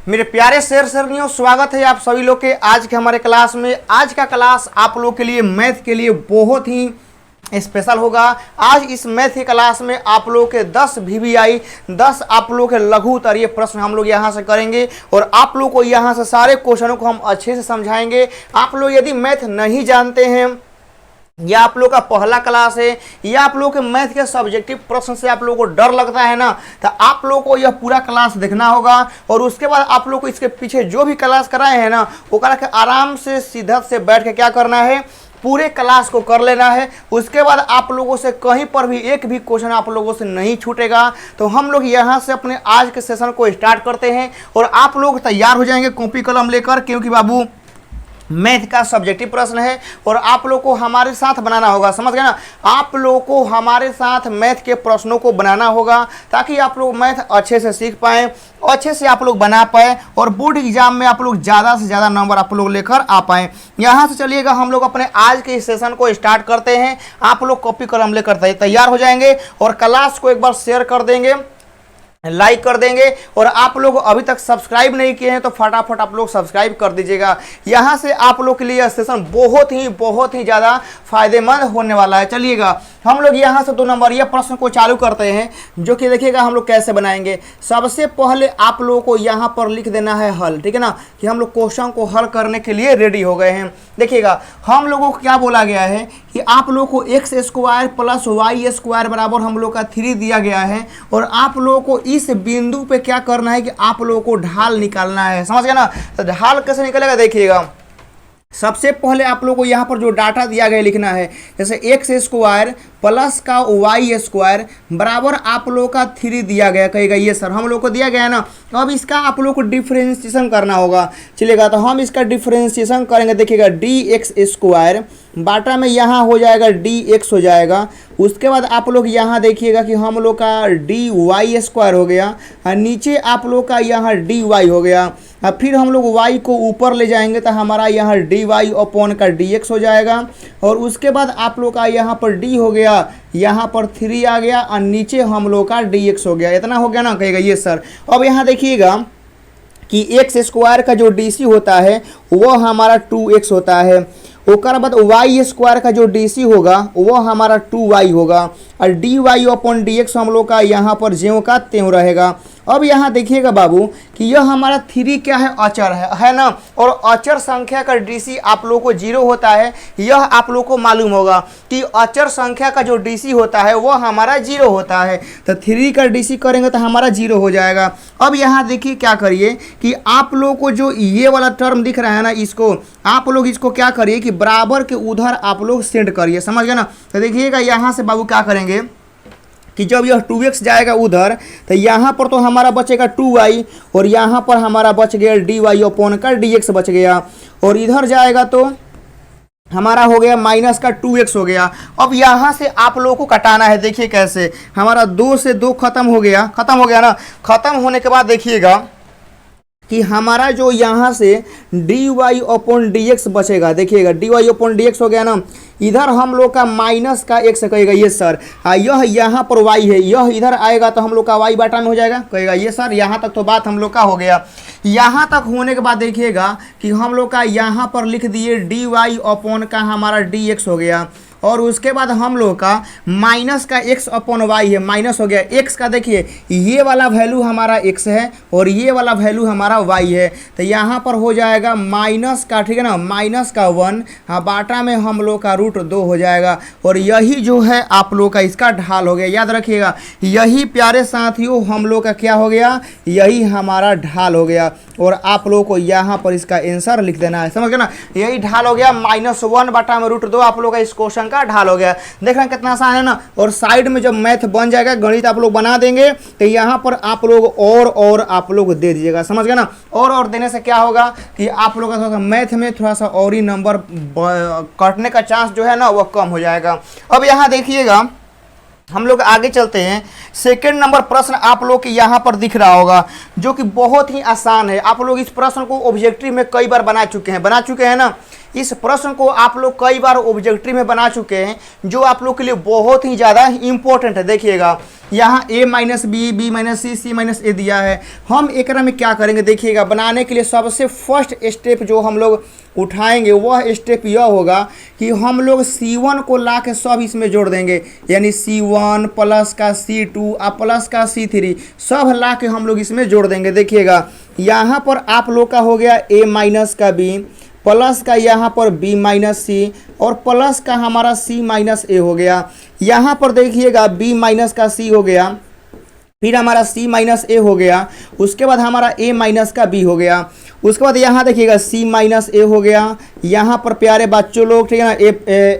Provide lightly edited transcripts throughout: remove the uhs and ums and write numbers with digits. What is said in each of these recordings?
मेरे प्यारे शेरनियों, स्वागत है आप सभी लोग के आज के हमारे क्लास में। आज का क्लास आप लोग के लिए मैथ के लिए बहुत ही स्पेशल होगा। आज इस मैथ की क्लास में आप लोग के 10 VBI 10 आप लोग के लघु उत्तरीय प्रश्न हम लोग यहाँ से करेंगे और आप लोग को यहाँ से सारे क्वेश्चनों को हम अच्छे से समझाएंगे। आप लोग यदि मैथ नहीं जानते हैं या आप लोग का पहला क्लास है या आप लोग के मैथ के सब्जेक्टिव प्रश्न से आप लोगों को डर लगता है ना, तो आप लोग को यह पूरा क्लास देखना होगा और उसके बाद आप लोग को इसके पीछे जो भी क्लास कराए हैं ना, वो करा के आराम से सीधा से बैठ के क्या करना है, पूरे क्लास को कर लेना है। उसके बाद आप लोगों से कहीं पर भी एक भी क्वेश्चन आप लोगों से नहीं छूटेगा। तो हम लोग यहाँ से अपने आज के सेशन को स्टार्ट करते हैं और आप लोग तैयार हो जाएंगे कॉपी कलम लेकर, क्योंकि बाबू मैथ का सब्जेक्टिव प्रश्न है और आप लोग को हमारे साथ बनाना होगा। समझ गए ना, आप लोगों को हमारे साथ मैथ के प्रश्नों को बनाना होगा ताकि आप लोग मैथ अच्छे से सीख पाएँ, अच्छे से आप लोग बना पाए और बोर्ड एग्जाम में आप लोग ज़्यादा से ज़्यादा नंबर आप लोग लेकर आ पाएँ। यहाँ से चलिएगा हम लोग अपने आज के इस सेशन को स्टार्ट करते हैं। आप लोग कॉपी कलम लेकर तैयार हो जाएंगे और क्लास को एक बार शेयर कर देंगे, लाइक कर देंगे और आप लोग अभी तक सब्सक्राइब नहीं किए हैं तो फटाफट आप लोग सब्सक्राइब कर दीजिएगा। यहाँ से आप लोग के लिए यह सेशन बहुत ही ज़्यादा फायदेमंद होने वाला है। चलिएगा हम लोग यहाँ से 2 नंबर यह प्रश्न को चालू करते हैं, जो कि देखिएगा हम लोग कैसे बनाएंगे। सबसे पहले आप लोगों को यहाँ पर लिख देना है हल, ठीक है ना, कि हम लोग क्वेश्चन को हल करने के लिए रेडी हो गए हैं। देखिएगा हम लोगों को क्या बोला गया है कि आप लोग को x² + y² बराबर हम लोग का 3 दिया गया है और आप लोगों को इस बिंदु पे क्या करना है कि आप लोगों को ढाल निकालना है। समझ गए ना, तो ढाल कैसे निकलेगा देखिएगा। सबसे पहले आप लोगों को यहाँ पर जो डाटा दिया गया लिखना है, जैसे x² प्लस का y² बराबर आप लोगों का 3 दिया गया। कहेगा ये सर हम लोग को दिया गया है ना, तो अब इसका आप लोग को डिफ्रेंशिएशन करना होगा। चलिएगा तो हम इसका डिफ्रेंशिएशन करेंगे। देखिएगा dx² बाटा में यहाँ हो जाएगा dx हो जाएगा। उसके बाद आप लोग यहाँ देखिएगा कि हम लोग का dy² हो गया और नीचे आप लोग का यहाँ dy हो गया। अब फिर हम लोग y को ऊपर ले जाएंगे तो हमारा यहाँ dy अपॉन का dx हो जाएगा और उसके बाद आप लोग का यहाँ पर d हो गया, यहाँ पर 3 आ गया और नीचे हम लोग का dx हो गया। इतना हो गया ना, कहेगा ये सर। अब यहाँ देखिएगा कि x² का जो dc होता है वो हमारा 2x होता है, उसके बाद y² का जो dc होगा वो हमारा 2y होगा और dy अपॉन dx हम लोग का यहाँ पर ज्यों का त्यों रहेगा। अब यहाँ देखिएगा बाबू कि यह हमारा 3 क्या है, अचर है ना, और अचर संख्या का डीसी आप लोगों को 0 होता है। यह आप लोगों को मालूम होगा कि अचर संख्या का जो डीसी होता है वो हमारा 0 होता है। तो 3 का डीसी करेंगे तो हमारा 0 हो जाएगा। अब यहाँ देखिए क्या करिए कि आप लोगों को जो ये वाला टर्म दिख रहा है ना, इसको आप लोग इसको क्या करिए कि बराबर के उधर आप लोग सेंड करिए। समझ गए ना, तो देखिएगा यहाँ से बाबू क्या करेंगे कि जब यह 2x जाएगा उधर तो यहाँ पर तो हमारा बचेगा 2y और यहाँ पर हमारा बच गया dy अपॉन का dx बच गया और इधर जाएगा तो हमारा हो गया माइनस का 2x हो गया। अब यहाँ से आप लोगों को कटाना है। देखिए कैसे, हमारा 2 से 2 खत्म हो गया ना। खत्म होने के बाद देखिएगा कि हमारा जो यहाँ से dy अपॉन dx बचेगा। देखिएगा dy अपॉन dx हो गया ना, इधर हम लोग का माइनस का x कहेगा ये सर, यह यहाँ पर y है, यह इधर आएगा तो हम लोग का y बाटा में हो जाएगा। कहेगा ये सर, यहाँ तक तो बात हम लोग का हो गया। यहाँ तक होने के बाद देखिएगा कि हम लोग का यहाँ पर लिख दिए dy अपॉन का हमारा dx हो गया और उसके बाद हम लोग का माइनस का x अपॉन y है, माइनस हो गया x का। देखिए ये वाला वैल्यू हमारा x है और ये वाला वैल्यू हमारा y है, तो यहाँ पर हो जाएगा माइनस का, ठीक है ना, माइनस का 1 बाटा में हम लोग का √2 हो जाएगा और यही जो है आप लोग का इसका ढाल हो गया। याद रखिएगा, यही प्यारे साथियों हम लोग का क्या हो गया, यही हमारा ढाल हो गया और आप लोग को यहाँ पर इसका आंसर लिख देना है। समझ गए ना, यही ढाल हो गया, -1 बाटा में √2 आप लोग का इस क्वेश्चन का ढाल हो गया। देख रहे हैं कितना आसान है ना। और साइड में जब मैथ बन जाएगा, गणित आप लोग बना देंगे तो यहाँ पर आप लोग और आप लोग दे दीजिएगा। समझ गए ना, और देने से क्या होगा कि आप लोग का मैथ में थोड़ा सा और ही नंबर कटने का चांस जो है ना वो कम हो जाएगा। अब यहाँ देखिएगा हम लोग आगे चलते हैं। सेकंड नंबर प्रश्न आप लोग के यहाँ पर दिख रहा होगा, जो कि बहुत ही आसान है। आप लोग इस प्रश्न को ऑब्जेक्टिव में कई बार बना चुके हैं ना। इस प्रश्न को आप लोग कई बार ऑब्जेक्टिव में बना चुके हैं, जो आप लोग के लिए बहुत ही ज़्यादा इंपॉर्टेंट है। देखिएगा यहाँ a minus B, B minus C, C minus A दिया है। हम एक में क्या करेंगे, देखिएगा बनाने के लिए सबसे फर्स्ट स्टेप जो हम लोग उठाएंगे वह स्टेप यह होगा कि हम लोग C1 को ला के सब इसमें जोड़ देंगे, यानी C1 प्लस का C2 और प्लस का C3 सब ला के हम लोग इसमें जोड़ देंगे। देखिएगा यहाँ पर आप लोग का हो गया a माइनस का b प्लस का यहाँ पर b माइनस सी और प्लस का हमारा c माइनस ए हो गया। यहाँ पर देखिएगा b माइनस का c हो गया, फिर हमारा c माइनस ए हो गया, उसके बाद हमारा a माइनस का b हो गया, उसके बाद यहाँ देखिएगा c माइनस ए हो गया। यहाँ पर प्यारे बच्चों लोग ठीक है ना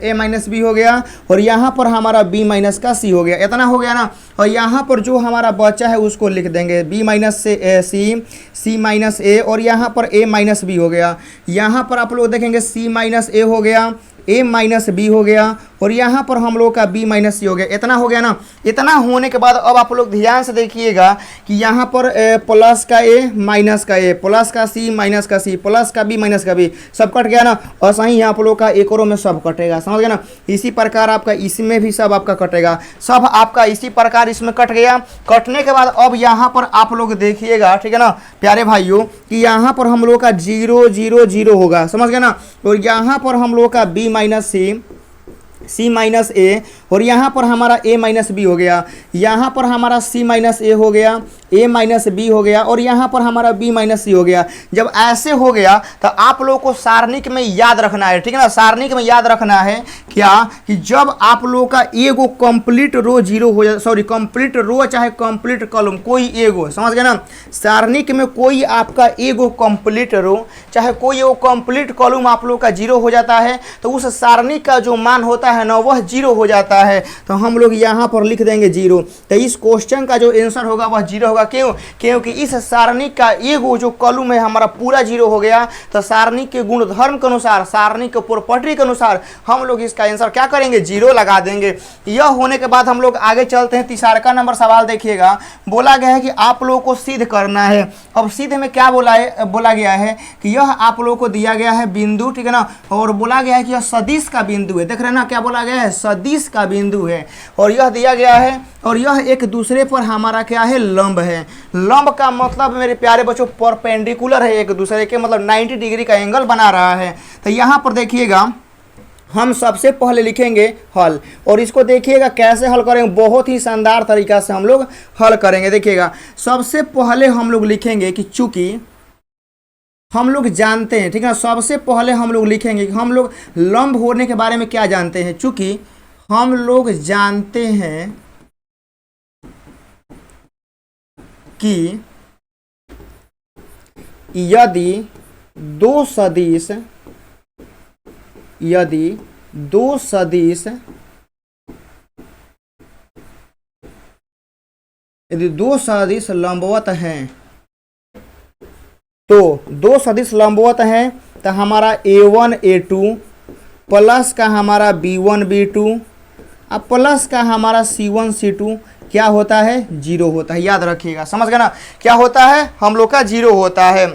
a माइनस बी हो गया और यहाँ पर हमारा b माइनस का c हो गया। इतना हो गया ना। और यहाँ पर जो हमारा बच्चा है उसको लिख देंगे b माइनस से सी, c माइनस ए और यहाँ पर a माइनस बी हो गया। यहाँ पर आप लोग देखेंगे c माइनस ए हो गया, a माइनस बी हो गया और यहाँ पर हम लोग का b माइनस सी हो गया। इतना हो गया ना। इतना होने के बाद अब आप लोग ध्यान से देखिएगा कि यहाँ पर प्लस का a माइनस का a प्लस का c माइनस का c प्लस का b माइनस का b सब कट गया ना। और सही यहाँ आप लोग का एक और में सब कटेगा, समझ गया ना। इसी प्रकार आपका इसमें भी सब आपका कटेगा, सब आपका इसी प्रकार इसमें कट गया। कटने के बाद अब यहाँ पर आप लोग देखिएगा ठीक है ना प्यारे भाइयों कि यहाँ पर हम लोग का 0 0 0 होगा, समझ गया ना। और यहाँ पर हम लोग का b माइनस सी, c माइनस ए और यहाँ पर हमारा a माइनस बी हो गया। यहाँ पर हमारा c माइनस ए हो गया, a माइनस बी हो गया और यहाँ पर हमारा b माइनस सी हो गया। जब ऐसे हो गया तो आप लोगों को सारणिक में याद रखना है, ठीक है ना। सारणिक में याद रखना है क्या कि जब आप लोगों का एगो कंप्लीट रो जीरो हो जाए, सॉरी कंप्लीट रो चाहे कंप्लीट कॉलम कोई एगो, समझ गए ना। सारणिक में कोई आपका एगो कंप्लीट रो चाहे कोई एगो कंप्लीट कॉलम आप लोग का जीरो हो जाता है तो उस सारणिक का जो मान होता है ना वह जीरो हो जाता है। तो हम लोग यहाँ पर लिख देंगे जीरो। तो इस क्वेश्चन का जो आंसर होगा वह जीरो होगा। क्यों? क्योंकि इस सारणी का एगो जो कॉलम है हमारा पूरा जीरो हो गया। तो सारणी के गुणधर्म के अनुसार, सारणी के प्रॉपर्टी के अनुसार हम लोग इसका आंसर क्या करेंगे, जीरो लगा देंगे। यह होने के बाद हम लोग आगे चलते हैं। तीसरा नंबर सवाल देखिएगा, बोला गया है कि आप लोगों को सिद्ध करना है। अब सिद्ध में क्या बोला गया है कि यह आप लोगों को दिया गया है बिंदु, ठीक है ना, और बोला गया है कि यह सदिश का बिंदु है। देख रहे हैं ना, क्या बोला गया है, सदिश का बिंदु है और यह दिया गया है और यह एक दूसरे पर हमारा क्या है, लंब है। लंब का मतलब मेरे प्यारे बच्चों परपेंडिकुलर है एक दूसरे के, मतलब 90 डिग्री का एंगल बना रहा है। तो यहाँ पर देखिएगा हम सबसे पहले लिखेंगे हल और इसको देखिएगा कैसे हल करेंगे, बहुत ही शानदार तरीका से हम लोग हल करेंगे। देखिएगा सबसे पहले हम लोग लिखेंगे कि चूंकि हम लोग जानते हैं, ठीक है ना, सबसे पहले हम लोग लिखेंगे कि हम लोग लंब होने के बारे में क्या जानते हैं। चूंकि हम लोग जानते हैं कि यदि दो सदिश लंबवत हैं, तो दो सदिश लंबवत हैं तो हमारा a1 a2 प्लस का हमारा b1 b2 और प्लस का हमारा c1 c2 क्या होता है, जीरो होता है। याद रखिएगा, समझ गए ना, क्या होता है, हम लोग का जीरो होता है।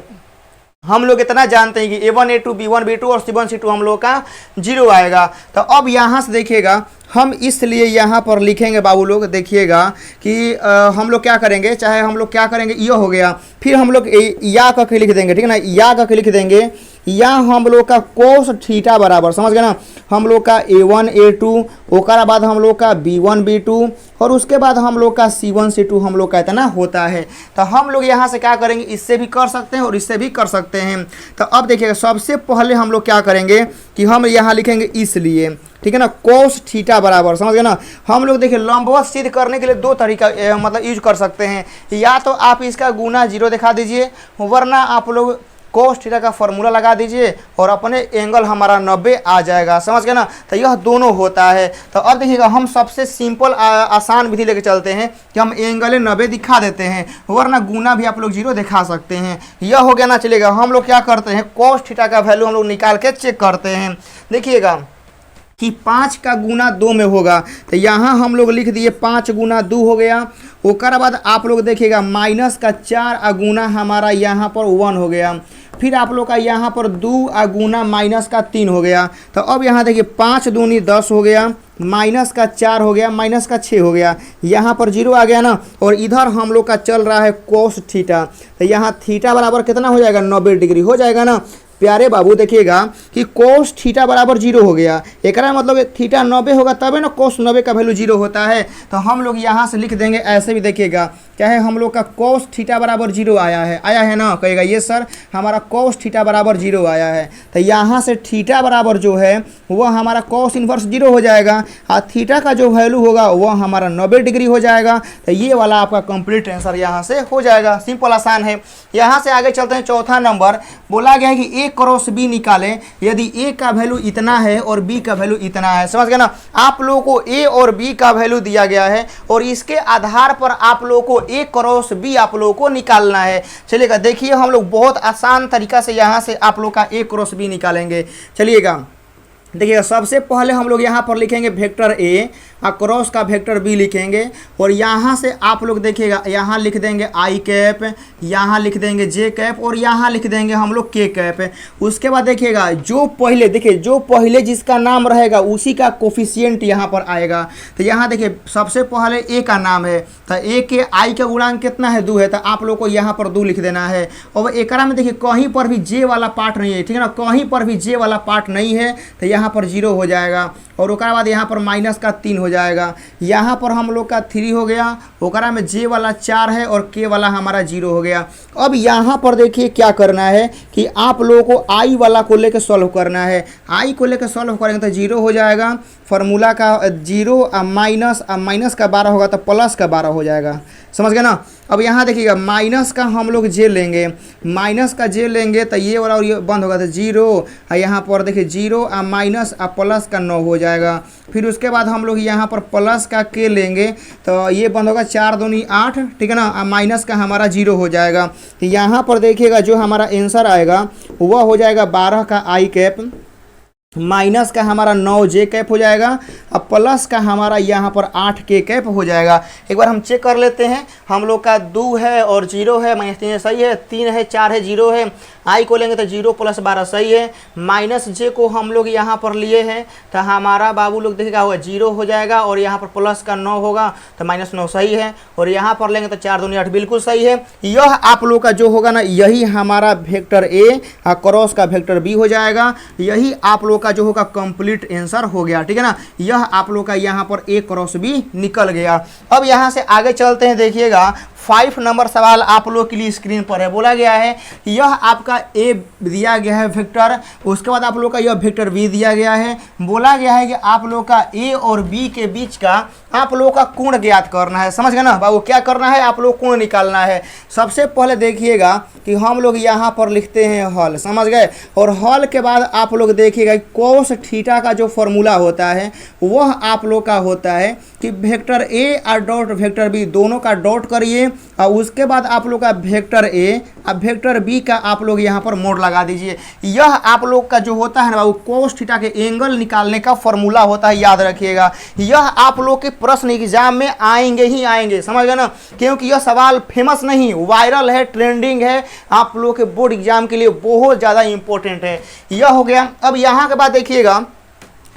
हम लोग इतना जानते हैं कि a1 a2 b1 b2 और c1 c2 हम लोग का जीरो आएगा। तो अब यहाँ से देखिएगा हम इसलिए यहाँ पर लिखेंगे बाबू लोग, देखिएगा कि हम लोग क्या करेंगे, चाहे हम लोग क्या करेंगे, यह हो गया, फिर हम लोग या करके लिख देंगे, ठीक है ना, या करके लिख देंगे, या हम लोग का कोस थीटा बराबर, समझ गए ना, हम लोग का a1 a2 ओकर बाद हम लोग का b1 b2 और उसके बाद हम लोग का c1 c2 हम लोग का इतना होता है। तो हम लोग यहाँ से क्या करेंगे, इससे भी कर सकते हैं और इससे भी कर सकते हैं। तो अब देखिएगा सबसे पहले हम लोग क्या करेंगे कि हम यहाँ लिखेंगे इसलिए, ठीक है ना, कोस थीटा बराबर, समझ गए ना। हम लोग देखिए लंबवत सिद्ध करने के लिए दो तरीका मतलब यूज कर सकते हैं। या तो आप इसका गुना जीरो दिखा दीजिए, वरना आप लोग कोस थीटा का फॉर्मूला लगा दीजिए और अपने एंगल हमारा 90 आ जाएगा, समझ गए ना। तो यह दोनों होता है। तो अब देखिएगा हम सबसे सिंपल आसान विधि लेके चलते हैं कि हम एंगल 90 दिखा देते हैं, वरना गुना भी आप लोग जीरो दिखा सकते हैं। यह हो गया ना, चलेगा। हम लोग क्या करते हैं, कोस थीटा का वैल्यू हम लोग निकाल के चेक करते हैं। देखिएगा कि 5 का गुना 2 में होगा, तो यहाँ हम लोग लिख दिए 5 गुना 2 हो गया। उसके बाद आप लोग देखिएगा माइनस का 4 गुना हमारा यहाँ पर 1 हो गया। फिर आप लोग का यहाँ पर 2 गुना माइनस का 3 हो गया। तो अब यहाँ देखिए 5 दूनी 10 हो गया, माइनस का 4 हो गया, माइनस का 6 हो गया, यहाँ पर 0 आ गया ना। और इधर हम लोग का चल रहा है कोस थीटा, तो यहाँ थीटा बराबर कितना हो जाएगा 90 डिग्री हो जाएगा ना। प्यारे बाबू देखिएगा कि कोस थीटा बराबर 0 हो गया, एक मतलब थीटा 90 होगा तबे ना कोस 90 का वैल्यू 0 होता है। तो हम लोग यहाँ से लिख देंगे ऐसे भी, देखिएगा क्या है हम लोग का कोस थीटा बराबर 0 आया है ना, कहेगा ये सर हमारा कोस थीटा बराबर 0 आया है। तो यहाँ से थीटा बराबर जो है वह हमारा कोस इन्वर्स 0 हो जाएगा, और थीटा का जो वैल्यू होगा वह हमारा 90 डिग्री हो जाएगा। तो ये वाला आपका कंप्लीट आंसर यहाँ से हो जाएगा, सिंपल आसान है। यहाँ से आगे चलते हैं, चौथा नंबर बोला गया है कि ए क्रॉस बी निकालें यदि ए का वैल्यू इतना है और बी का वैल्यू इतना है। समझ गए ना, आप लोगों को ए और बी का वैल्यू दिया गया है और इसके आधार पर आप लोगों को ए क्रॉस बी आप लोगों को निकालना है। चलिएगा देखिए हम लोग बहुत आसान तरीका से यहाँ से आप लोग का ए क्रॉस बी निकालेंगे। चलिएगा देखिएगा, सबसे पहले हम लोग यहाँ पर लिखेंगे वेक्टर ए और क्रॉस का वेक्टर बी लिखेंगे, और यहाँ से आप लोग देखिएगा यहाँ लिख देंगे आई कैप, यहाँ लिख देंगे जे कैप, और यहाँ लिख देंगे हम लोग के कैप। उसके बाद देखिएगा जो पहले देखिए जो पहले जिसका नाम रहेगा उसी का कोफिशिएंट यहाँ पर आएगा। तो यहाँ देखिए सबसे पहले ए का नाम है, तो ए के आई का गुणांक कितना है 2 है, तो आप लोग को यहाँ पर 2 लिख देना है। और एकरा में देखिए कहीं पर भी जे वाला पार्ट नहीं है, ठीक है ना, कहीं पर भी जे वाला पार्ट नहीं है, तो यहाँ पर 0 हो जाएगा। और उसके बाद यहाँ पर माइनस का 3 हो जाएगा, यहाँ पर हम लोग का 3 हो गया, ओकरा में जे वाला 4 है और के वाला हमारा 0 हो गया। अब यहाँ पर देखिए क्या करना है कि आप लोगों को आई वाला को लेकर सॉल्व करना है। आई को लेकर सॉल्व करेंगे तो 0 हो जाएगा, फार्मूला का 0 माइनस का 12 होगा तो प्लस का 12 हो जाएगा। समझ गए ना। अब यहाँ देखिएगा माइनस का हम लोग जे लेंगे, माइनस का जे लेंगे तो ये वाला और ये बंद होगा तो 0, यहाँ पर देखिए 0 माइनस प्लस का 9 हो जाएगा। फिर उसके बाद हम लोग यहाँ पर प्लस का के लेंगे तो ये बंद होगा 4 दूनी 8, ठीक है ना, माइनस का हमारा 0 हो जाएगा। तो यहाँ पर देखिएगा जो हमारा आंसर आएगा वह हो जाएगा 12 का आई कैप, माइनस का हमारा 9 जे कैप हो जाएगा, अब प्लस का हमारा यहाँ पर 8 के कैप हो जाएगा। एक बार हम चेक कर लेते हैं, हम लोग का 2 है और 0 है, माइनस 3 सही है, 3 है 4 है 0 है, आई को लेंगे तो 0 + 12 सही है, माइनस जे को हम लोग यहाँ पर लिए हैं तो हमारा बाबू लोग देखिएगा होगा 0 हो जाएगा, और यहाँ पर प्लस का 9 होगा तो -9 सही है, और यहाँ पर लेंगे तो 4 दूनी 8 बिल्कुल सही है। यह आप लोग का जो होगा ना यही हमारा वेक्टर ए और क्रॉस का वेक्टर बी हो जाएगा, यही आप लोग का जो होगा कंप्लीट आंसर हो गया, ठीक है ना। यह आप लोग का यहाँ पर ए क्रॉस बी निकल गया। अब यहाँ से आगे चलते हैं, देखिएगा 5 नंबर सवाल आप लोग के लिए स्क्रीन पर है। बोला गया है यह आपका ए दिया गया है वेक्टर, उसके बाद आप लोग का यह वेक्टर बी दिया गया है। बोला गया है कि आप लोग का ए और बी के बीच का आप लोगों का कोण ज्ञात करना है। समझ गए ना बाबू, क्या करना है आप लोग कोण निकालना है। सबसे पहले देखिएगा कि हम लोग यहाँ पर लिखते हैं हल, समझ गए, और हल के बाद आप लोग देखिएगा कोस थीटा का जो फॉर्मूला होता है वह आप लोग का होता है कि वेक्टर ए और डॉट वेक्टर बी दोनों का डॉट करिए, और उसके बाद आप लोग का वेक्टर ए और वेक्टर बी का आप लोग यहाँ पर मोड़ लगा दीजिए। यह आप लोग का जो होता है ना बाबू कोस थीटा के एंगल निकालने का फॉर्मूला होता है, याद रखिएगा। यह आप लोग के प्रश्न एग्जाम में आएंगे ही आएंगे, समझ गए ना, क्योंकि यह सवाल फेमस नहीं वायरल है, ट्रेंडिंग है, आप लोग के बोर्ड एग्जाम के लिए बहुत ज़्यादा इंपॉर्टेंट है। यह हो गया। अब यहाँ के बाद देखिएगा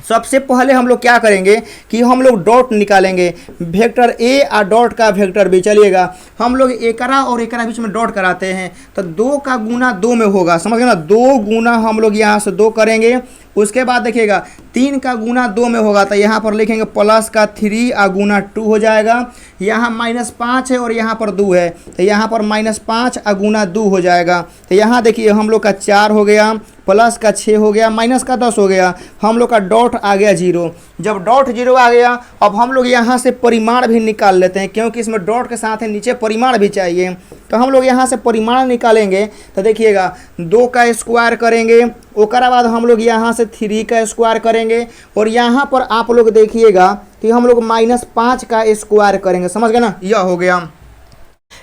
सबसे पहले हम लोग क्या करेंगे कि हम लोग डॉट निकालेंगे, वेक्टर ए और डॉट का वेक्टर बी। चलिएगा हम लोग एकरा और एकरा बीच में डॉट कराते हैं तो 2 का गुना 2 में होगा, समझ गए ना, 2 गुना हम लोग यहाँ से 2 करेंगे। उसके बाद देखिएगा 3 का गुना 2 में होगा तो यहाँ पर लिखेंगे प्लस का 3 और गुना 2 हो जाएगा। यहाँ -5 है और यहाँ पर 2 है तो यहाँ पर -5 और गुना 2 हो जाएगा। तो यहाँ देखिए हम लोग का 4 हो गया, प्लस का 6 हो गया, माइनस का 10 हो गया, हम लोग का डॉट आ गया 0। जब डॉट 0 आ गया अब हम लोग यहाँ से परिमाण भी निकाल लेते हैं, क्योंकि इसमें डॉट के साथ नीचे परिमाण भी चाहिए। तो हम लोग यहाँ से परिमाण निकालेंगे तो देखिएगा 2 का स्क्वायर करेंगे, उसके बाद हम लोग यहाँ से 3 का स्क्वायर करेंगे, और यहाँ पर आप लोग देखिएगा कि हम लोग -5 का स्क्वायर करेंगे, समझ गए ना। यह हो गया।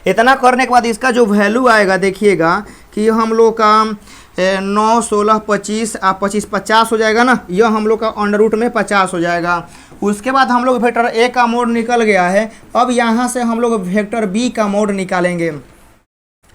इतना करने के बाद इसका जो वैल्यू आएगा देखिएगा कि हम लोग का 9, 16, 25 और 25 50 हो जाएगा ना, यह हम लोग का अंडर रूट में 50 हो जाएगा। उसके बाद हम लोग वेक्टर ए का मोड निकल गया है। अब यहाँ से हम लोग वेक्टर बी का मोड निकालेंगे।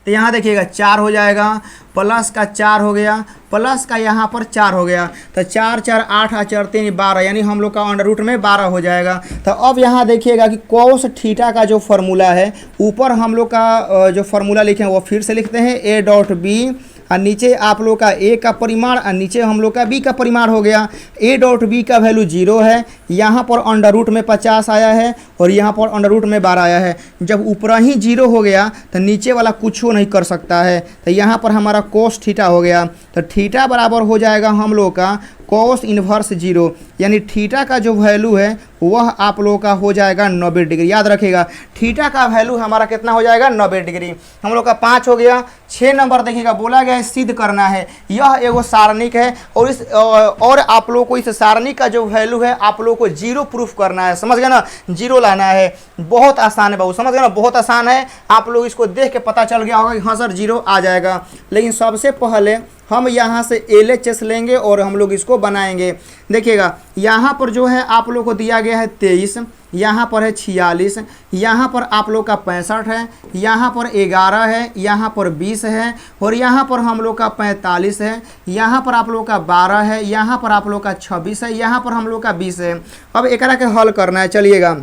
तो यहाँ देखिएगा 4 हो जाएगा, प्लस का 4 हो गया, प्लस का यहाँ पर 4 हो गया, तो 4 4 8 8 4 3 12, यानी हम लोग का अंडर रूट में 12 हो जाएगा। तो अब यहाँ देखिएगा कि कॉस थीटा का जो फॉर्मूला है, ऊपर हम लोग का जो फॉर्मूला लिखे हैं वो फिर से लिखते हैं, ए डॉट बी और नीचे आप लोग का ए का परिमाण और नीचे हम लोग का बी का परिमाण हो गया। ए डॉट बी का वैल्यू 0 है, यहाँ पर अंडर रूट में 50 आया है और यहाँ पर अंडर रूट में 12 आया है। जब ऊपर ही 0 हो गया तो नीचे वाला कुछ नहीं कर सकता है, तो यहाँ पर हमारा कोस थीटा हो गया। तो थीटा बराबर हो जाएगा हम लोग का कोस इन्वर्स 0, यानी थीटा का जो वैल्यू है वह आप लोगों का हो जाएगा 90 डिग्री। याद रखिएगा थीटा का वैल्यू हमारा कितना हो जाएगा 90 डिग्री। हम लोग का 5 हो गया। 6 नंबर देखिएगा बोला गया है सिद्ध करना है, यह एगो सारणिक है और इस और आप लोगों को इस सारणिक का जो वैल्यू है आप लोगों को 0 प्रूफ करना है। समझ गए ना, 0 लाना है। बहुत आसान है बाबू, समझ गए ना, बहुत आसान है। आप लोग इसको देख के पता चल गया होगा कि हाँ सर 0 आ जाएगा। लेकिन सबसे पहले हम यहाँ से LHS लेंगे और हम लोग इसको बनाएंगे। देखिएगा यहाँ पर जो है आप लोग को दिया गया है 23, यहाँ पर है 46, यहाँ पर आप लोग का 65 है, यहाँ पर 11 है, यहाँ पर 20 है और यहाँ पर हम लोग का 45 है, यहाँ पर आप लोग का 12 है, यहाँ पर आप लोग का 26 है, यहाँ पर हम लोग का 20 है। अब एक के हल करना है। चलिएगा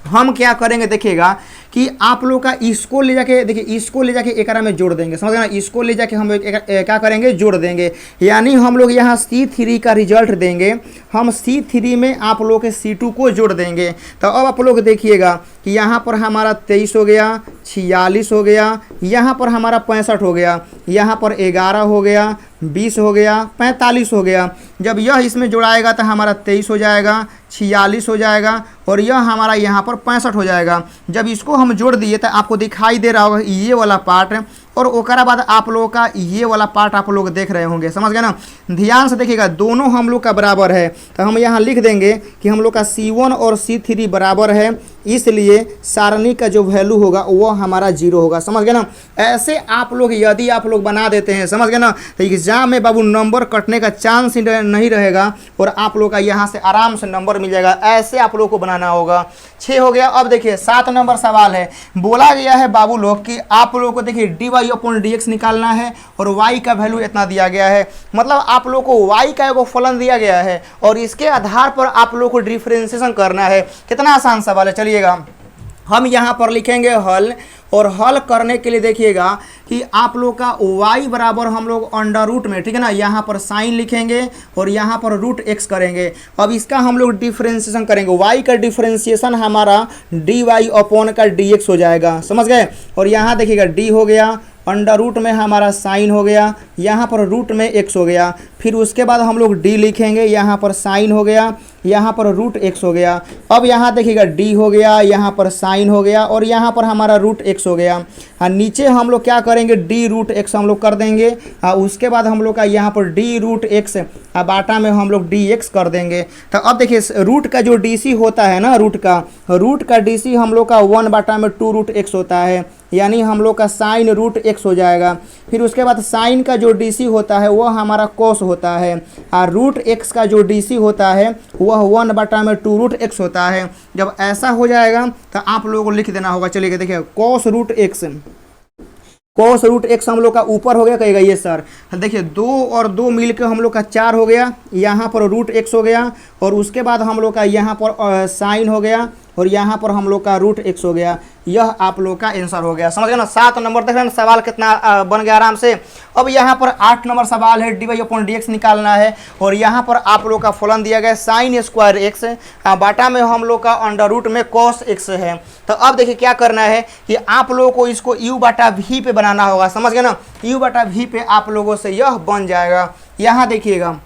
हम क्या करेंगे, देखिएगा कि आप लोग का इसको ले जाके, देखिए इसको ले जाके एकरा में जोड़ देंगे। समझ गए ना, इसको ले जाके हम क्या करेंगे, जोड़ देंगे। यानी हम लोग यहाँ C3 का रिजल्ट देंगे, हम C3 में आप लोग के C2 को जोड़ देंगे। तो अब आप लोग देखिएगा कि यहाँ पर हमारा 23 हो गया, 46 हो गया, यहाँ पर हमारा 65 हो गया, यहाँ पर 11 हो गया, 20 हो गया, 45 हो गया। जब यह इसमें जुड़ाएगा तो हमारा 23 हो जाएगा, 46 हो जाएगा और यह हमारा यहाँ पर 65 हो जाएगा। जब इसको हम जोड़ दिए तो आपको दिखाई दे रहा होगा ये वाला पार्ट और ओकरा बाद आप लोगों का ये वाला पार्ट आप लोग देख रहे होंगे। समझ गए ना, ध्यान से देखिएगा दोनों हम लोग का बराबर है। तो हम यहाँ लिख देंगे कि हम लोग का C1 और C3 बराबर है, इसलिए सारणी का जो वैल्यू होगा वो हमारा 0 होगा। समझ गए ना, ऐसे आप लोग यदि आप लोग बना देते हैं, समझ गए ना, तो एग्जाम में बाबू नंबर कटने का चांस ही नहीं रहेगा और आप लोग का यहाँ से आराम से नंबर मिल जाएगा। ऐसे आप लोग को बनाना होगा। 6 हो गया। अब देखिए 7 नंबर सवाल है। बोला गया है बाबू लोग कि आप लोगों को देखिए dy/dx निकालना है और y का वैल्यू इतना दिया गया है। मतलब आप लोग को y का एगो फलन दिया गया है और इसके आधार पर आप लोग को डिफरेंशिएशन करना है। कितना आसान सवाल है। चलिएगा हम यहाँ पर लिखेंगे हल, और हल करने के लिए देखिएगा कि आप लोग का y बराबर हम लोग अंडर रूट में, ठीक है ना, यहाँ पर साइन लिखेंगे और यहाँ पर रूट x करेंगे। अब इसका हम लोग डिफरेंशिएशन करेंगे। y का डिफरेंशिएशन हमारा dy/dx हो जाएगा। समझ गए। और यहाँ देखिएगा d हो गया, अंडर रूट में हमारा साइन हो गया, यहाँ पर रूट में x हो गया। फिर उसके बाद हम लोग d लिखेंगे, यहाँ पर साइन हो गया, यहाँ पर रूट x हो गया। अब यहाँ देखिएगा d हो गया, यहाँ पर साइन हो गया और यहाँ पर हमारा रूट x हो गया। और नीचे हम लोग क्या करेंगे, d√x हम लोग कर देंगे। उसके बाद हम लोग का यहाँ पर d√x बाटा में हम लोग dx कर देंगे। तो अब देखिए रूट का जो dc होता है ना, रूट का dc हम लोग का 1/2√x होता है, यानी हम लोग का साइन रूट x हो जाएगा। फिर उसके बाद साइन का जो dc होता है वह हमारा कोस होता है और रूट x का जो dc होता है वह 1/2√x होता है। जब ऐसा हो जाएगा तो आप लोगों को लिख देना होगा। चलिए देखिए कोस रूट x हम लोग का ऊपर हो गया, कहेगा ये सर। देखिए 2 और 2 मिल के हम लोग का 4 हो गया, यहाँ पर रूट x हो गया और उसके बाद हम लोग का यहाँ पर साइन हो गया और यहाँ पर हम लोग का रूट x हो गया। यह आप लोग का आंसर हो गया। समझ गए ना। 7 नंबर देख रहे हैं सवाल कितना बन गया आराम से। अब यहाँ पर 8 नंबर सवाल है, dy/dx निकालना है और यहाँ पर आप लोग का फलन दिया गया साइन स्क्वायर x, बाटा में हम लोग का अंडर रूट में cos x है। तो अब देखिए क्या करना है कि आप लोगों को इसको u/v पे बनाना होगा। समझ गए ना, u/v पे आप लोगों से यह बन जाएगा। यहाँ देखिएगा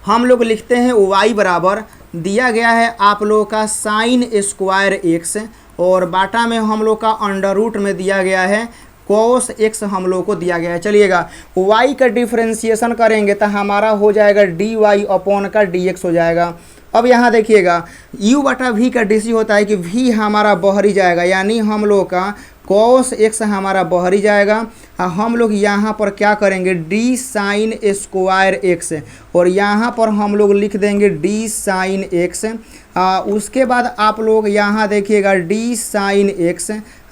हम लोग लिखते हैं y बराबर दिया गया है आप लोगों का साइन स्क्वायर x और बाटा में हम लोग का अंडर रूट में दिया गया है cos x हम लोग को दिया गया है। चलिएगा y का डिफरेंशिएशन करेंगे तो हमारा हो जाएगा dy/dx हो जाएगा। अब यहाँ देखिएगा u/v का dc होता है कि v हमारा बहरी जाएगा, यानी हम लोग का cos x हमारा बहरी जाएगा। हम लोग यहाँ पर क्या करेंगे d साइन स्क्वायर x और यहाँ पर हम लोग लिख देंगे d साइन x। उसके बाद आप लोग यहाँ देखिएगा d साइन x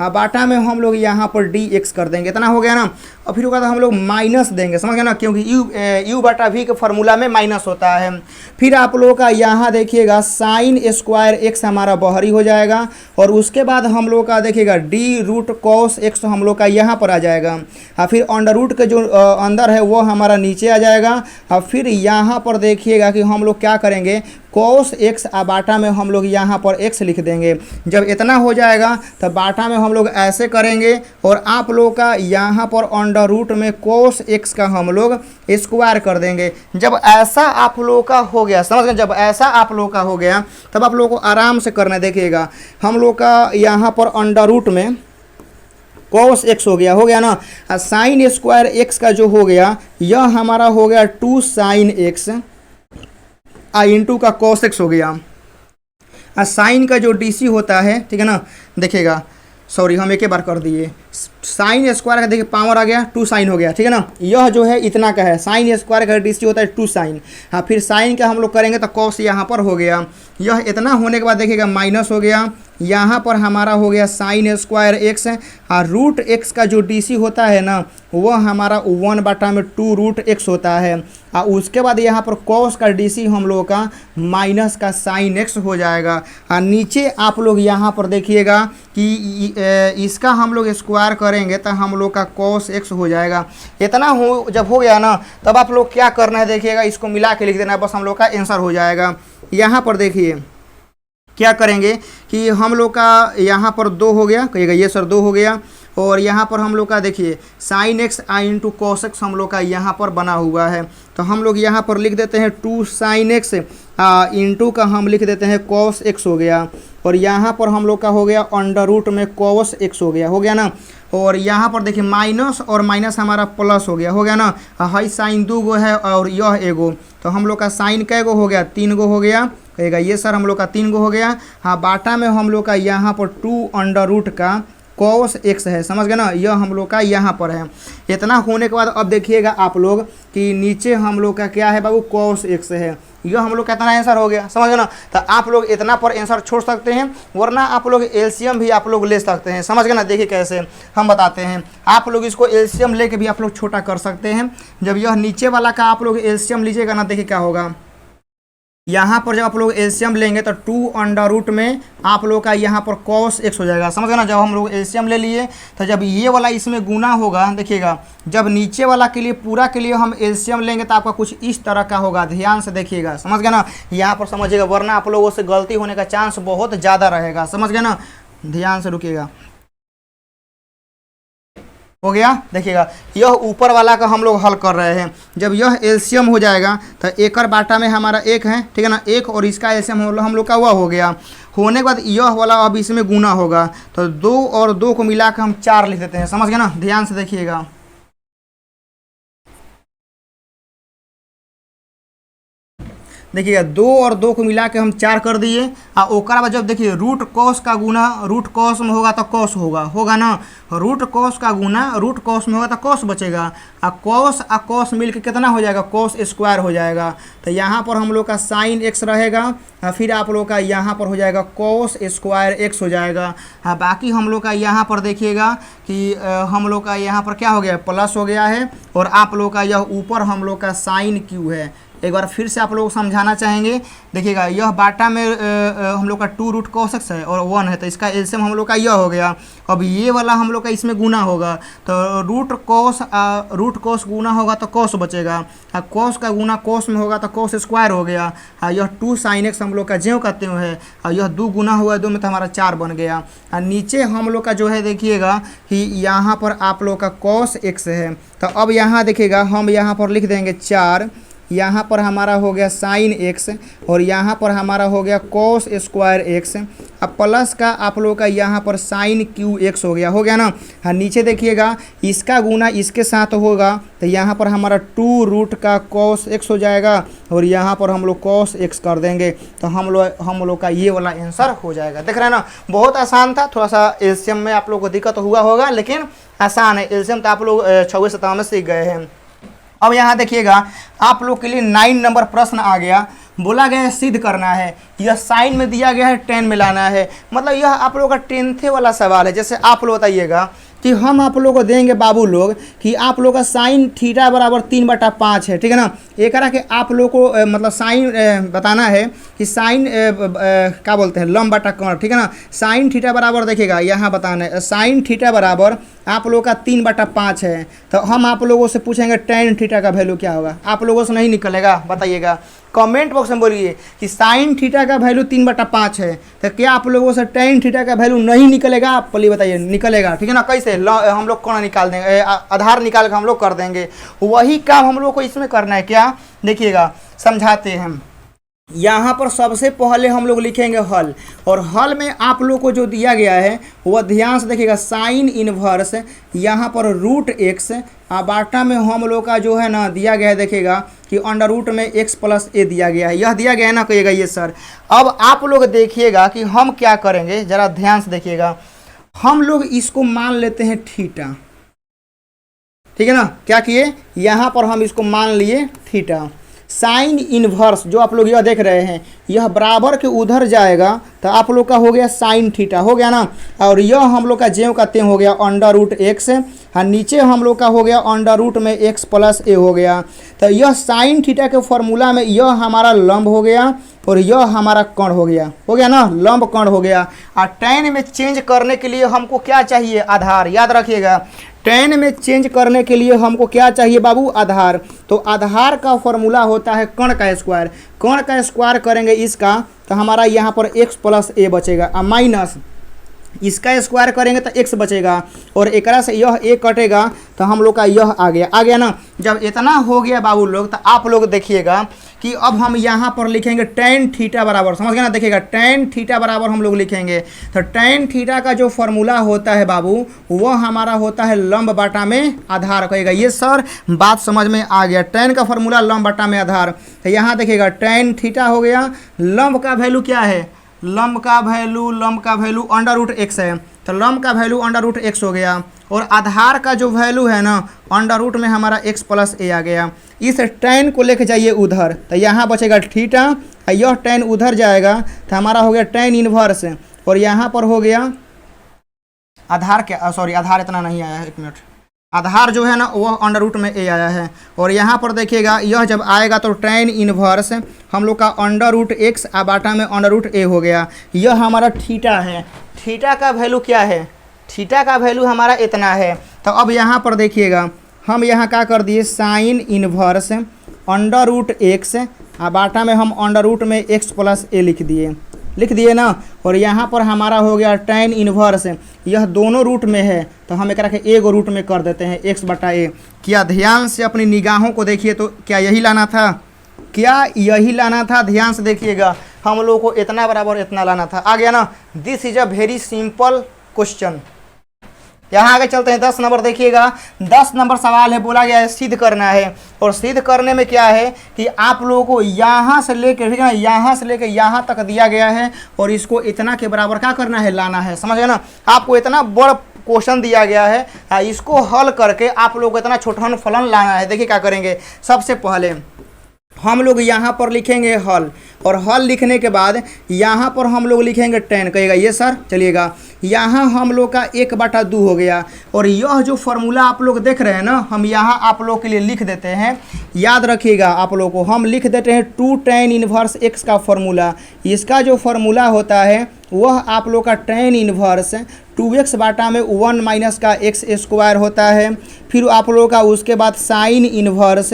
बाटा में हम लोग यहाँ पर डी एक्स कर देंगे, इतना हो गया ना। और फिर हम लोग माइनस देंगे, समझ गए ना, क्योंकि यू बटा वी के फॉर्मूला में माइनस होता है। फिर आप लोगों का यहाँ देखिएगा साइन स्क्वायर एक्स हमारा बाहरी हो जाएगा, और उसके बाद हम लोग का देखिएगा डी रूट कॉस एक्स हम लोग का यहाँ पर आ जाएगा। फिर अंडर रूट के जो अंदर है वो हमारा नीचे आ जाएगा। और फिर यहाँ पर देखिएगा कि हम लोग क्या करेंगे, कॉस एक्स बाटा में हम लोग यहाँ पर एक्स लिख देंगे। जब इतना हो जाएगा तो बाटा में हम लोग ऐसे करेंगे, और आप लोग का यहाँ पर अंडर रूट में कॉस एक्स का हम लोग स्क्वायर कर देंगे। जब ऐसा आप लोग का हो गया, समझ गए, जब ऐसा आप लोग का हो गया तब आप लोग को आराम से करना। देखिएगा हम लोग का यहाँ पर अंडर रूट में कॉस एक्स हो गया ना, साइन स्क्वायर एक्स का जो हो गया यह हमारा हो गया 2 साइन एक्स इंटू का कॉस एक्स हो गया। साइन का जो डीसी होता है, ठीक है ना, देखिएगा, सॉरी हम एक ही बार कर दिए, साइन स्क्वायर का देखिए पावर आ गया 2 साइन हो गया, ठीक है ना। यह जो है इतना का है, साइन स्क्वायर का डीसी होता है 2 साइन। फिर साइन का हम लोग करेंगे तो कॉस यहाँ पर हो गया। यह इतना होने के बाद देखिएगा माइनस हो गया, यहाँ पर हमारा हो गया sine square x. Root x का जो डीसी होता है ना वह हमारा 1/2 रूट एक्स होता है। उसके बाद यहाँ पर कॉस का डीसी हम लोगों का माइनस का साइन एक्स हो जाएगा। नीचे आप लोग यहाँ पर देखिएगा कि इसका हम लोग स्क्वायर करेंगे तो हम लोग का कॉस एक्स हो जाएगा। इतना हो जब हो गया ना तब आप लोग क्या करना है, देखिएगा, इसको मिला के लिख देना है, बस हम लोग का आंसर हो जाएगा। यहाँ पर देखिए क्या करेंगे कि हम लोग का यहाँ पर 2 हो गया, कहिएगा ये सर 2 हो गया, और यहाँ पर हम लोग का देखिए sine x into cos x हम लोग का यहाँ पर बना हुआ है। तो हम लोग यहाँ पर लिख देते हैं 2 साइन एक्स इंटू का हम लिख देते हैं कॉस एक्स हो गया, और यहाँ पर हम लोग का हो गया अंडर रूट में कॉस एक्स हो गया ना। और यहाँ पर देखिए माइनस और माइनस हमारा प्लस हो गया ना। हाई साइन 2 गो है और यह एगो, तो हम लोग का साइन कै गो हो गया, 3 गो हो गया, कहेगा ये सर हम लोग का 3 गो हो गया। बाटा में हम लोग का यहाँ पर 2 अंडर रूट का कॉस एक्स है, समझ गए ना, यह हम लोग का यहाँ पर है। इतना होने के बाद अब देखिएगा आप लोग कि नीचे हम लोग का क्या है बाबू, कॉस एक्स है। यह हम लोग का इतना आंसर हो गया, समझ गए ना। तो आप लोग इतना पर आंसर छोड़ सकते हैं, वरना आप लोग एलसीएम भी आप लोग ले सकते हैं, समझ गए ना। देखिए कैसे हम बताते हैं, आप लोग इसको एलसीएम लेके भी आप लोग छोटा कर सकते हैं। जब यह नीचे वाला का आप लोग एलसीएम लीजिएगा ना, देखिए क्या होगा, यहाँ पर जब आप लोग एलसीएम लेंगे तो 2 अंडर रूट में आप लोग का यहाँ पर कॉस एक्स हो जाएगा, समझ गए ना। जब हम लोग एलसीएम ले लिए तो जब ये वाला इसमें गुना होगा, देखिएगा, जब नीचे वाला के लिए पूरा के लिए हम एलसीएम लेंगे तो आपका कुछ इस तरह का होगा, ध्यान से देखिएगा, समझ गए ना। यहाँ पर समझिएगा, वरना आप लोगों से गलती होने का चांस बहुत ज़्यादा रहेगा, समझ गए ना, ध्यान से रुकिएगा। हो गया, देखिएगा यह ऊपर वाला का हम लोग हल कर रहे हैं। जब यह एलसीएम हो जाएगा तो एकड़ बाटा में हमारा 1 है, ठीक है ना, 1, और इसका एलसीएम हम लोग का हुआ हो गया। होने के बाद यह वाला अब इसमें गुना होगा, तो 2 और 2 को मिलाकर हम 4 लिख देते हैं, समझ गए ना, ध्यान से देखिएगा। देखिएगा 2 और 2 को मिला के हम 4 कर दिए। ओकर बाद जब देखिए रूट कॉस का गुना रूट कॉस में होगा तो कॉस होगा ना, रूट कॉस का गुना रूट कॉस में होगा तो कॉस बचेगा। कॉस मिल के कितना हो जाएगा, कॉस स्क्वायर हो जाएगा। तो यहाँ पर हम लोग का साइन एक्स रहेगा, फिर आप लोग का यहाँ पर हो जाएगा कॉस स्क्वायर एक्स हो जाएगा। बाकी हम लोग का यहाँ पर देखिएगा कि हम लोग का यहाँ पर क्या हो गया, प्लस हो गया है, और आप लोग का यह ऊपर हम लोग का साइन क्यू है। एक बार फिर से आप लोग समझाना चाहेंगे, देखिएगा यह बाटा में हम लोग का 2 रूट कॉस एक्स है और 1 है, तो इसका एलसीएम हम लोग का यह हो गया। अब ये वाला हम लोग का इसमें गुना होगा, तो रूट कॉस गुना होगा तो कॉस बचेगा, कॉस का गुना कॉस में होगा तो कॉस स्क्वायर हो गया। यह 2 साइन एक्स हम लोग का ज्यों कहते हैं, और यह 2 गुना हुआ 2 में तो हमारा 4 बन गया। नीचे हम लोग का जो है देखिएगा कि यहाँ पर आप लोग का कॉस एक्स है, तो अब यहाँ देखिएगा हम यहाँ पर लिख देंगे 4, यहाँ पर हमारा हो गया साइन एक्स, और यहाँ पर हमारा हो गया कॉस स्क्वायर एक्स। अब प्लस का आप लोग का यहाँ पर साइन क्यू एक्स हो गया ना। नीचे देखिएगा इसका गुना इसके साथ होगा, तो यहाँ पर हमारा 2 रूट का कॉस एक्स हो जाएगा, और यहाँ पर हम लोग कॉस एक्स कर देंगे, तो हम लोग का ये वाला आंसर हो जाएगा। देख रहे हैं ना, बहुत आसान था। थोड़ा सा एलसीएम में आप लोग को दिक्कत हुआ होगा, लेकिन आसान है। एलसीएम तो आप लोग 6वें 7वें में सीख गए हैं। अब यहाँ देखिएगा आप लोग के लिए 9 नंबर प्रश्न आ गया। बोला गया है सिद्ध करना है, यह साइन में दिया गया है, टेन में लाना है। मतलब यह आप लोगों का 10th वाला सवाल है। जैसे आप लोग बताइएगा कि हम आप लोगों को देंगे बाबू लोग कि आप लोग का साइन थीटा बराबर 3/5 है, ठीक है ना। एक के आप लोग को मतलब साइन बताना है कि साइन क्या बोलते हैं लंब बटा कोण, ठीक है ना। साइन थीटा बराबर देखिएगा यहाँ बताना है, साइन थीटा बराबर आप लोगों का 3/5 है। तो हम आप लोगों से पूछेंगे टेन थीटा का वैल्यू क्या होगा, आप लोगों से नहीं निकलेगा, बताइएगा कमेंट बॉक्स में बोलिए कि साइन थीटा का वैल्यू 3/5 है। तो क्या आप लोगों से टेन थीटा का वैल्यू नहीं निकलेगा, आप बोलिए बताइए निकलेगा, ठीक है ना। कैसे हम लोग कौन निकाल देंगे, आधार निकाल कर हम लोग कर देंगे। वही काम हम लोग को इसमें करना है। क्या देखिएगा समझाते हैं हम। यहाँ पर सबसे पहले हम लोग लिखेंगे हल, और हल में आप लोग को जो दिया गया है वह ध्यान से देखिएगा, साइन इनवर्स यहाँ पर √x बाटा में हम लोग का जो है ना दिया गया है, देखिएगा कि अंडर रूट में x + a दिया गया है, यह दिया गया है ना, कहिएगा ये सर। अब आप लोग देखिएगा कि हम क्या करेंगे, ज़रा ध्यान से देखिएगा। हम लोग इसको मान लेते हैं थीटा, ठीक है ना। क्या किए, यहाँ पर हम इसको मान लिए थीटा। साइन इनवर्स जो आप लोग यह देख रहे हैं यह बराबर के उधर जाएगा, तो आप लोग का हो गया साइन थीटा, हो गया ना। और यह हम लोग का ज्यों का त्यों हो गया अंडर रूट x, और नीचे हम लोग का हो गया अंडर रूट में x + a हो गया। तो यह साइन थीटा के फॉर्मूला में यह हमारा लंब हो गया और यह हमारा कण हो गया ना, लंब कण हो गया। और टेन में चेंज करने के लिए हमको क्या चाहिए, आधार। याद रखिएगा, टेन में चेंज करने के लिए हमको क्या चाहिए बाबू, आधार। तो आधार का फॉर्मूला होता है कण का स्क्वायर। कण का स्क्वायर करेंगे इसका तो हमारा यहाँ पर x + a बचेगा, और माइनस इसका स्क्वायर करेंगे तो x बचेगा, और एकरा से यह a कटेगा तो हम लोग का यह आ गया ना। जब इतना हो गया बाबू लोग, तो आप लोग देखिएगा कि अब हम यहाँ पर लिखेंगे टेन थीटा बराबर, समझ गए ना। देखिएगा टेन थीटा बराबर हम लोग लिखेंगे, तो टेन थीटा का जो फॉर्मूला होता है बाबू वह हमारा होता है लंब बटा में आधार, कहेगा ये सर बात समझ में आ गया। टेन का फॉर्मूला लंब बटा में आधार। तो यहाँ देखिएगा टेन थीटा हो गया, लंब का वैल्यू क्या है, लंब का वैल्यू अंडर रूट x है, तो लंब का वैल्यू अंडर रूट x हो गया, और आधार का जो वैल्यू है ना अंडर रूट में हमारा x + a आ गया। इस टेन को लेके जाइए उधर, तो यहाँ बचेगा थीटा, यह टेन उधर जाएगा तो हमारा हो गया टेन इनवर्स, और यहाँ पर हो गया आधार, क्या सॉरी आधार इतना नहीं आया है, 1 मिनट। आधार जो है ना वह अंडर रूट में a आया है, और यहाँ पर देखिएगा यह जब आएगा तो टेन इनवर्स हम लोग का अंडर रूट x बाटा में अंडर रूट a हो गया। यह हमारा थीटा है। थीटा का वैल्यू क्या है, थीटा का वैल्यू हमारा इतना है। तो अब यहाँ पर देखिएगा हम यहाँ क्या कर दिए, sine inverse under root x बाटा में हम अंडर रूट में x + a लिख दिए ना, और यहाँ पर हमारा हो गया टेन इनवर्स, यह दोनों रूट में है तो हम एक एगो रूट में कर देते हैं x/a। क्या ध्यान से अपनी निगाहों को देखिए, तो क्या यही लाना था, क्या यही लाना था, ध्यान से देखिएगा। हम लोग को इतना बराबर इतना लाना था, आ गया ना। This is a very simple question. यहाँ आगे चलते हैं 10 नंबर, देखिएगा 10 नंबर सवाल है, बोला गया है सिद्ध करना है। और सिद्ध करने में क्या है कि आप लोगों को यहाँ से लेकर, ठीक है ना, यहाँ से लेकर यहाँ तक दिया गया है, और इसको इतना के बराबर क्या करना है, लाना है, समझ गए ना। आपको इतना बड़ा क्वेश्चन दिया गया है, इसको हल करके आप लोग को इतना छोटा फलन लाना है। देखिए क्या करेंगे, सबसे पहले हम लोग यहाँ पर लिखेंगे हल, और हल लिखने के बाद यहाँ पर हम लोग लिखेंगे टेन, कहेगा ये सर। चलिएगा यहाँ हम लोग का 1/2 हो गया, और यह जो फॉर्मूला आप लोग देख रहे हैं ना, हम यहाँ आप लोग के लिए लिख देते हैं। याद रखिएगा आप लोग को, हम लिख देते हैं 2 tan इनवर्स x का फॉर्मूला। इसका जो फॉर्मूला होता है वह आप लोग का tan इनवर्स 2x बाटा में 1 - का x² होता है। फिर आप लोग का उसके बाद साइन इनवर्स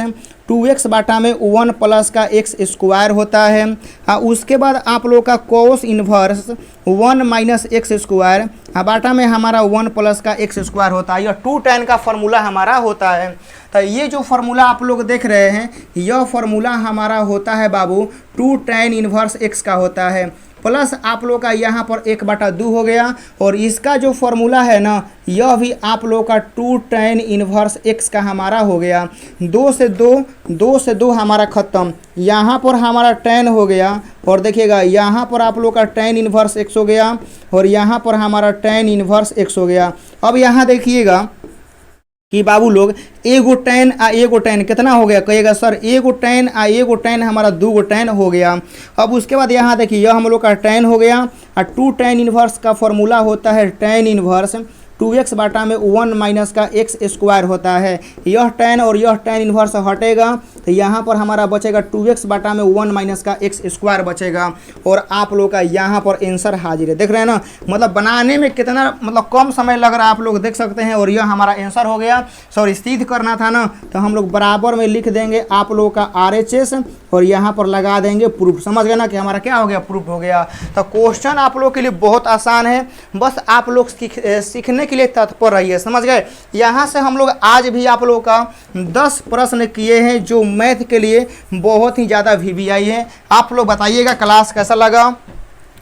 2x बाटा में 1 + का x² होता है। उसके बाद आप लोग का कोस इनवर्स 1 - x² बाटा में हमारा 1 + का x² होता है। यह 2 tan का फॉर्मूला हमारा होता है। तो ये जो फॉर्मूला आप लोग देख रहे हैं, यह फॉर्मूला हमारा होता है बाबू 2 tan इनवर्स x का होता है, प्लस आप लोग का यहाँ पर 1/2 हो गया, और इसका जो फॉर्मूला है ना यह भी आप लोग का 2 tan इनवर्स x का हमारा हो गया। 2 से 2 हमारा ख़त्म, यहाँ पर हमारा tan हो गया, और देखिएगा यहाँ पर आप लोग का tan इनवर्स x हो गया, और यहाँ पर हमारा tan इनवर्स x हो गया। अब यहाँ देखिएगा कि बाबू लोग एगो टेन आ एगो टेन कितना हो गया, कहिएगा सर एगो टेन आ एगो टेन हमारा दूगो टेन हो गया। अब उसके बाद यहाँ देखिए यह हम लोग का टेन हो गया और 2 टेन इन्वर्स का फॉर्मूला होता है टेन इन्वर्स 2x बटा में 1 माइनस का x स्क्वायर होता है। यह टेन और यह टेन इन्वर्स हटेगा तो यहाँ पर हमारा बचेगा 2x बटा में 1 माइनस का x स्क्वायर बचेगा और आप लोग का यहाँ पर आंसर हाजिर है। देख रहे हैं ना, मतलब बनाने में कितना मतलब कम समय लग रहा है, आप लोग देख सकते हैं। और यह हमारा आंसर हो गया। सॉरी सिद्ध करना था ना, तो हम लोग बराबर में लिख देंगे आप लोग का RHS और यहाँ पर लगा देंगे प्रूफ। समझ गए ना कि हमारा क्या हो गया, प्रूफ हो गया। तो क्वेश्चन आप लोग के लिए बहुत आसान है, बस आप लोग सीखने के लिए तत्पर रहिए। समझ गए। यहाँ से हम लोग आज भी आप लोग का 10 प्रश्न किए हैं जो मैथ के लिए बहुत ही ज़्यादा VVI है। आप लोग बताइएगा क्लास कैसा लगा।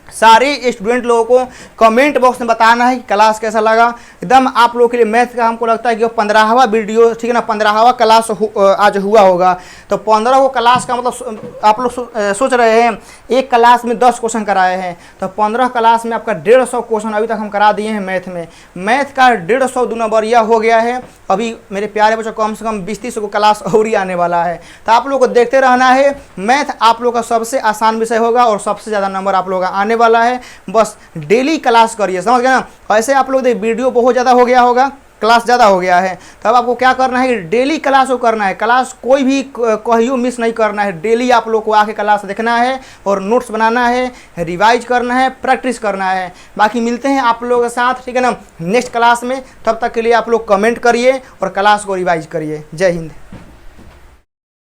सारे स्टूडेंट लोगों को कमेंट बॉक्स में बताना है कि क्लास कैसा लगा। एकदम आप लोगों के लिए मैथ का हमको लगता है कि 15वां वीडियो, ठीक है ना, 15वां क्लास आज हुआ होगा। तो 15 क्लास का मतलब आप लोग सोच रहे हैं एक क्लास में 10 क्वेश्चन कराए हैं, तो 15 क्लास में आपका 150 क्वेश्चन अभी तक हम करा दिए हैं मैथ में। मैथ का 150 2 नंबरिया हो गया है। अभी मेरे प्यारे बच्चों कम से कम 20-30 को क्लास और ही आने वाला है। तो आप लोग को देखते रहना है। मैथ आप लोग का सबसे आसान विषय होगा और सबसे ज़्यादा नंबर आप लोग का आने वाला है। बस डेली क्लास करिए। समझ गए ना। ऐसे आप लोग देख वीडियो बहुत ज़्यादा हो गया होगा, क्लास ज़्यादा हो गया है, तब आपको क्या करना है, डेली क्लास को करना है। क्लास कोई भी कहियो मिस नहीं करना है। डेली आप लोग को आके क्लास देखना है और नोट्स बनाना है, रिवाइज करना है, प्रैक्टिस करना है। बाकी मिलते हैं आप लोगों के साथ, ठीक है ना, नेक्स्ट क्लास में। तब तक के लिए आप लोग कमेंट करिए और क्लास को रिवाइज करिए। जय हिंद।